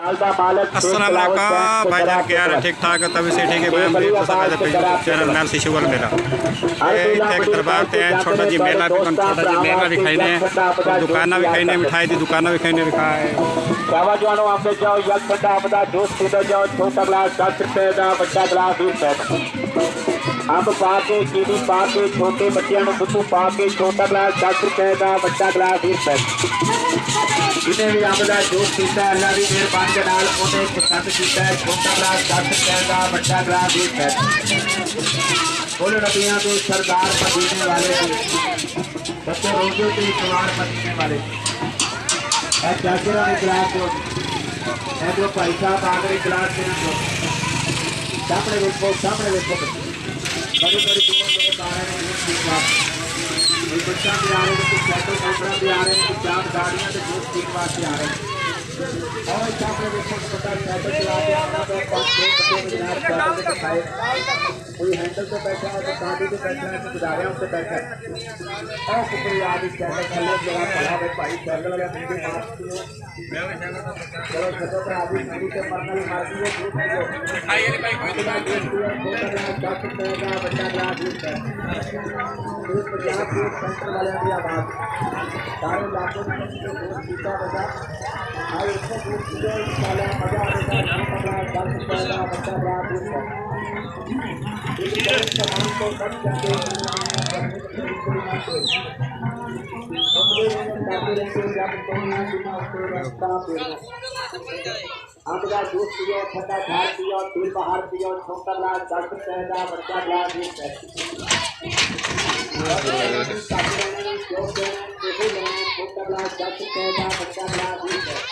अस्सलाम वालेकुम भाईजान, क्या हाल है? ठीक ठाक है? तभी से ठीक है। मैं चैनल मैल से शुगर मेला एक दरबार ते छोटा जी मेला छोटा जी मेला भी खाने दुकाना भी खाने मिठाई की दुकाना भी खाने खाए जवानो आपने जाओ एक ठंडा आपदा जूस पीते जाओ। छोटा गिलास 10 रुपए का, बड़ा गिलास 20 रुपए। अंब पा के चीनी पा के छोटे बच्चों को दुद्धू पा के छोटा गिलास 10 रुपए का, बड़ा गिलास 20 रुपए। जिन्हें भी अंब का जूस पीता है अल्लाह की मेहरबानी के नाल उन्हें पसंद किया है। छोटा गिलास 10 रुपए का, बड़ा गिलास 20 रुपए। फुल नबियां के सरदार मदीने वाले बच्चे रोजे के सवार मदीने वाले जाकिरा ने गिलास दो जो भाई साहब आगरे गिलास देना सामने देखो बड़ी बड़ी दो आ रहे हैं। बच्चा भी आ रहे हैं, कुछ साइकिल मोटर भी आ रहे हैं, कुछ चार गाड़ियाँ तो जूस पीने वास्ते आ रहे हैं। और सामने देखो बड़ा साइकिल चला के आना तो 5-6 बच्चे दिखाए। कोई हैंडल पे बैठा है, तो गाड़ी पे बैठा है, तो गुजारिया उनसे बैठा है। और कोई आदमी साइकिल चले जरा खड़ा है भाई साइकिल वाला मुझे मारती हो चलो छतो पे आदमी गाड़ी से मरना भी मारती है। बच्चा ग्लास सेंटर वाले की आवाज सारे इलाकों में पीता बजा और इसको दूध पीते मजा आएगा। बच्चा ग्लास सामान को कट करके आपका जूस पियो, ठंडा झाड़ पियो, फूल बाहर पियो। छोटा गिलास 10 रुपए का, बड़ा गिलास 20 रुपए। छोटा गिलास 10 रुपए का, बड़ा गिलास 20 रुपए।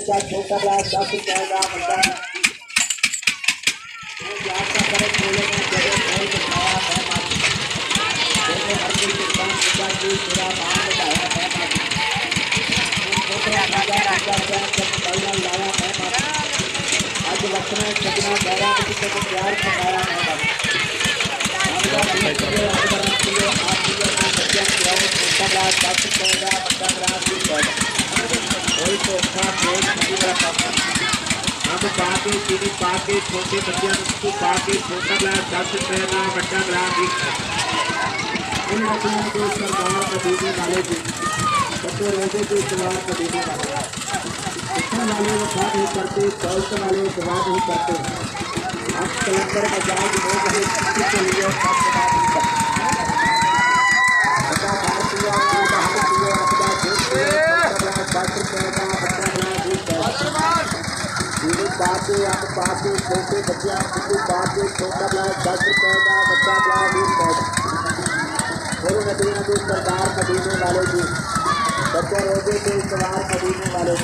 छोटा ग्लास 10 रुपए का, बड़ा आज रखना सजना गहरा प्यार खिलाया है। छोटा ग्लास 10 रुपए का, बड़ा ग्लास 20 रुपए। अंब पा के चीनी पा के छोटे बच्चों को पा के छोटा गिलास 10 रुपए का, बड़ा गिलास 20 रुपए। इन नदियों को सरदार मदीने वाले जी बच्चे रोजे के सवार मदीने वाले इतना वाले वफा नहीं करते, दौलत वाले दवा नहीं करते। अब कलंदर बाजार के लोग के लिए पाके आप पाके छोटे बच्चे को पाके छोटा गिलास 10 रुपए का, बड़ा गिलास 20 रुपए। फिर नदियों के सरदार मदीने वाले जी बच्चे रोजे के सवार मदीने वाले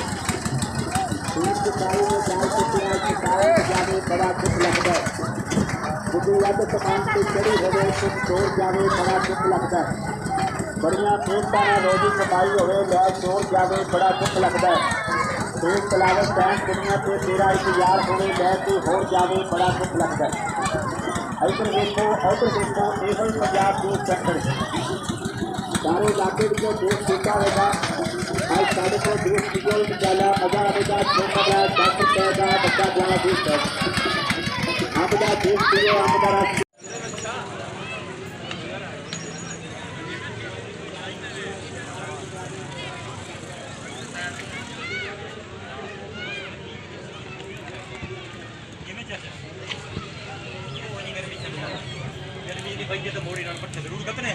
दूध सिपाही में जाल सिपाही जाने बड़ा दुख लगता है। बुद्धि या तो तमाम से चढ़ी हो गए तो चोर जाने बड़ा दुख लगता है। बढ़िया फेंकता है रोजी सफाई हो गए लै चोर जावे बड़ा दुख लगता है। देश तलावे बैंक दुनिया पे तेरा इंतजार होने लैके होर जावे बड़ा दुख लगता है। इधर देखो एवं पंजाब देश सेक्टर सारे इलाके जो देश सीखा होगा आज साढ़े को देश डीजल निकाला मजा आएगा। छोटा गिलास 10 रुपए का, बड़ा गिलास 20 रुपए। आपका देश पियो, आपका राष्ट्र तो मोड़ी पट्टे जरूर कतने